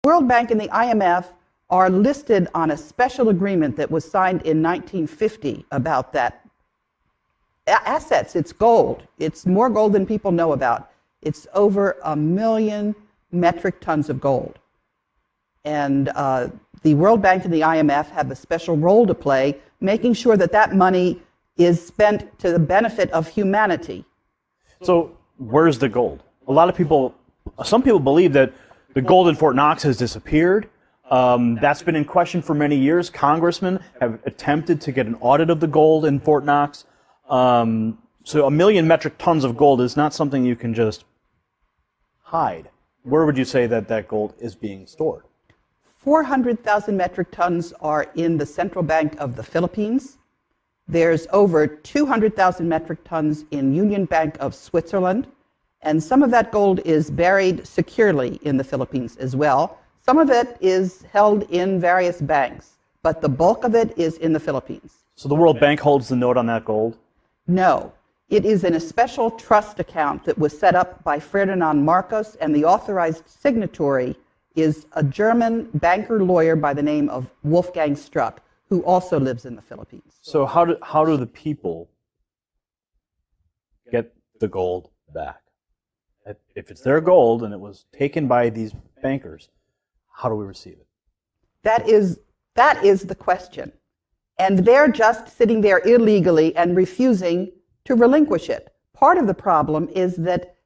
World Bank and the IMF are listed on a special agreement that was signed in 1950 about that. Assets, it's gold. It's more gold than people know about. It's over 1 million metric tons of gold. And the World Bank and the IMF have a special role to play, making sure that that money is spent to the benefit of humanity. So where's the gold? A lot of people, some people believe that the gold in Fort Knox has disappeared. That's been in question for many years. Congressmen have attempted to get an audit of the gold in Fort Knox. So 1 million metric tons of gold is not something you can just hide. Where would you say that that gold is being stored? 400,000 metric tons are in the Central Bank of the Philippines. There's over 200,000 metric tons in Union Bank of Switzerland. And some of that gold is buried securely in the Philippines as well. Some of it is held in various banks, but the bulk of it is in the Philippines. So the World Bank holds the note on that gold? No. It is in a special trust account that was set up by Ferdinand Marcos, and the authorized signatory is a German banker lawyer by the name of Wolfgang Struck, who also lives in the Philippines. So how do the people get the gold back? If it's their gold and it was taken by these bankers, how do we receive it? That is the question. And they're just sitting there illegally and refusing to relinquish it. Part of the problem is that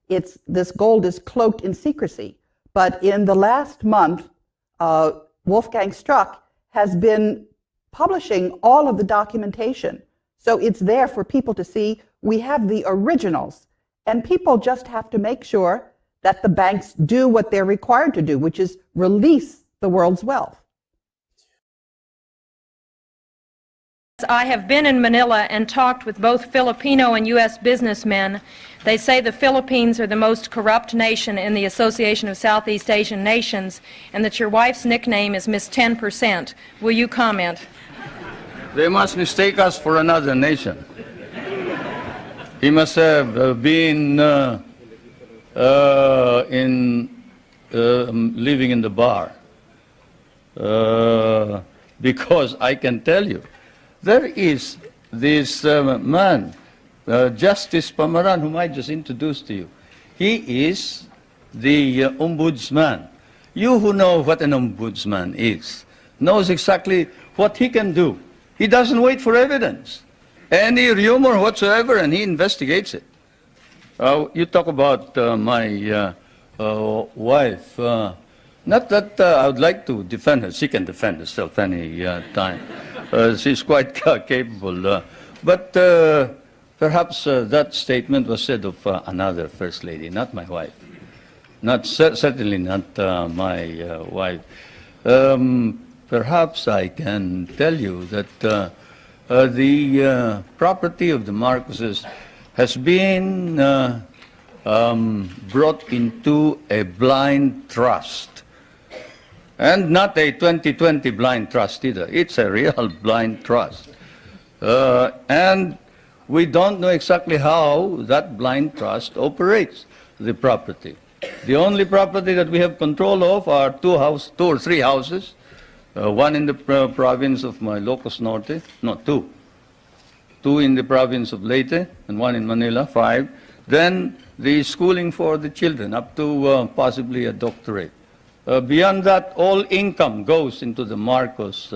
this gold is cloaked in secrecy. But in the last month, Wolfgang Struck has been publishing all of the documentation. So it's there for people to see. We have the originals. And people just have to make sure that the banks do what they're required to do, which is release the world's wealth. I have been in Manila and talked with both Filipino and U.S. businessmen. They say the Philippines are the most corrupt nation in the Association of Southeast Asian Nations, and that your wife's nickname is Miss 10%. Will you comment? They must mistake us for another nation. He must have been living in the bar. Because I can tell you, there is this man, Justice Pamaran, whom I just introduced to you. He is the ombudsman. You who know what an ombudsman is, knows exactly what he can do. He doesn't wait for evidence. Any rumor whatsoever, and he investigates it. You talk about my wife. Not that I would like to defend her. She can defend herself any time. She's quite capable. But perhaps that statement was said of another First Lady, not my wife. Certainly not my wife. Perhaps I can tell you that the property of the Marcoses has been brought into a blind trust. And not a 2020 blind trust either. It's a real blind trust. And we don't know exactly how that blind trust operates the property. The only property that we have control of are two or three houses. One in the province of my Ilocos Norte, no, two. Two in the province of Leyte, and one in Manila, 5. Then the schooling for the children, up to possibly a doctorate. Beyond that, all income goes into the Marcos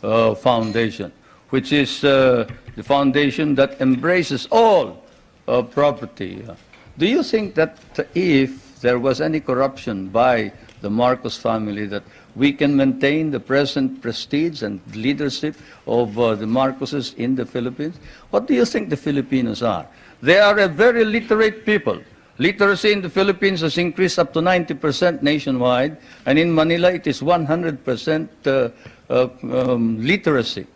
Foundation, which is the foundation that embraces all property. Do you think that if there was any corruption by the Marcos family, that we can maintain the present prestige and leadership of the Marcoses in the Philippines? What do you think the Filipinos are? They are a very literate people. Literacy in the Philippines has increased up to 90% nationwide, and in Manila it is 100% literacy.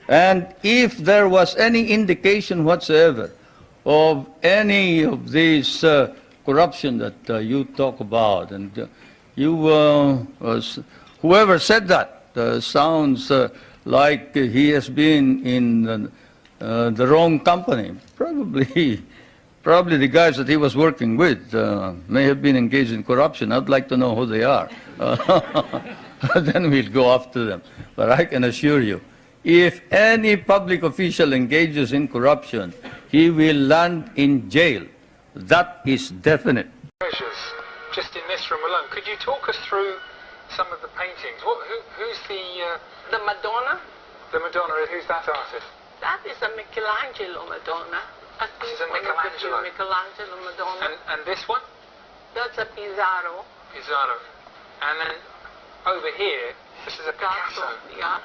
And if there was any indication whatsoever of any of these corruption that you talk about, and whoever said that sounds like he has been in the wrong company. Probably Probably the guys that he was working with may have been engaged in corruption. I'd like to know who they are. Then we'll go after them. But I can assure you, if any public official engages in corruption, he will land in jail. That is definite. Treasures, just in this room alone. Could you talk us through some of the paintings? Who's The Madonna, the Madonna? Who's that artist? that is a Michelangelo Madonna. I This think is a one of the few Michelangelo. Michelangelo Madonna. And this one? That's a Pizarro. Pizarro. And then over here, this is a Picasso. Yeah.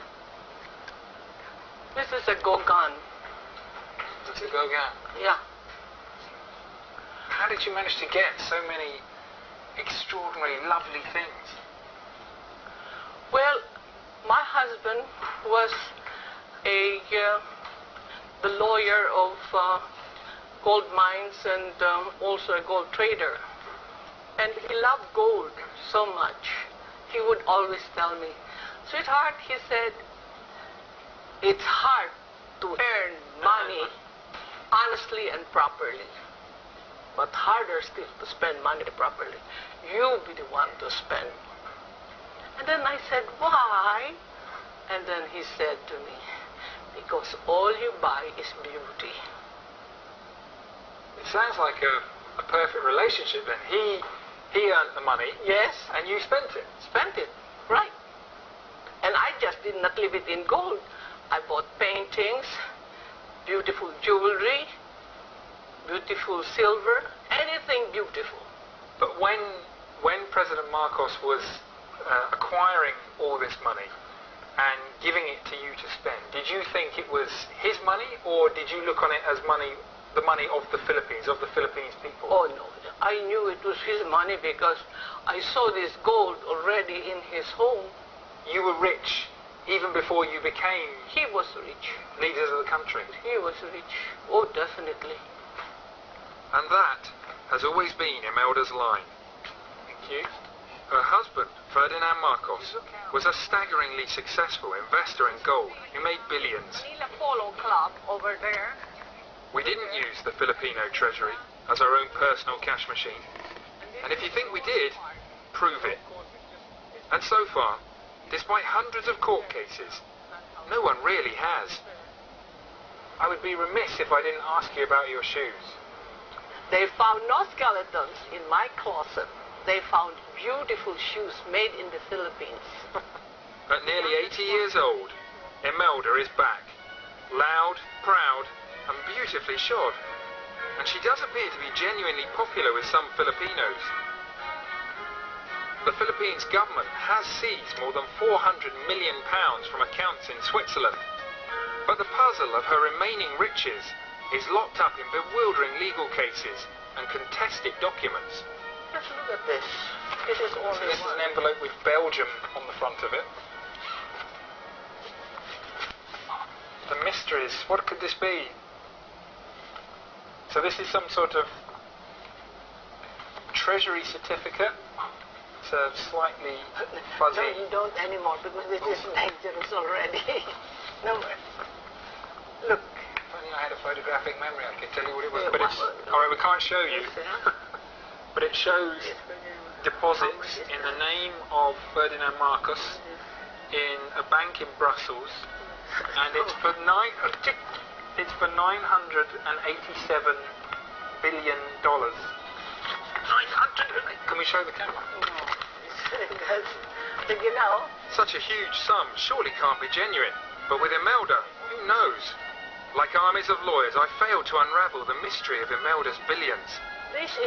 This is a Gauguin. This is Gauguin. Yeah. How did you manage to get so many extraordinary, lovely things? Well, my husband was the lawyer of gold mines and also a gold trader. And he loved gold so much. He would always tell me, "Sweetheart," he said, "it's hard to earn money honestly and properly, but harder still to spend money properly. You be the one to spend." And then I said, "Why?" And then he said to me, "Because all you buy is beauty." It sounds like a perfect relationship then. He earned the money. Yes, And you spent it. spent it, right. And I just did not leave it in gold. I bought paintings, beautiful jewelry, beautiful silver, anything beautiful. But when President Marcos was acquiring all this money and giving it to you to spend, did you think it was his money, or did you look on it as money, the money of the Philippines people? Oh no, I knew it was his money because I saw this gold already in his home. You were rich even before you became He was rich. leaders of the country. He was rich. Oh, definitely. And that has always been Imelda's line. Thank you. Her husband, Ferdinand Marcos, was a staggeringly successful investor in gold who made billions. Manila Polo Club over there. We didn't use the Filipino treasury as our own personal cash machine. And if you think we did, prove it. And so far, despite hundreds of court cases, no one really has. I would be remiss if I didn't ask you about your shoes. They found no skeletons in my closet. They found beautiful shoes made in the Philippines. At nearly 80 years old, Imelda is back. Loud, proud, and beautifully shod. And she does appear to be genuinely popular with some Filipinos. The Philippines government has seized more than £400 million from accounts in Switzerland. But the puzzle of her remaining riches is locked up in bewildering legal cases and contested documents. Just look at this. This is only This is one. an envelope with Belgium on the front of it. The mysteries. What could this be? So this is some sort of treasury certificate. It's slightly No, fuzzy. you don't anymore because this is dangerous already. No, look. If only I had a photographic memory, I could tell you what it was. Yeah, But it's all right. We can't show you. But it shows deposits in the name of Ferdinand Marcos in a bank in Brussels, and it's for $987 billion. 900. Can we show the camera? You know, Such a huge sum surely can't be genuine. But with Imelda, who knows? Like armies of lawyers, I failed to unravel the mystery of Imelda's billions. this is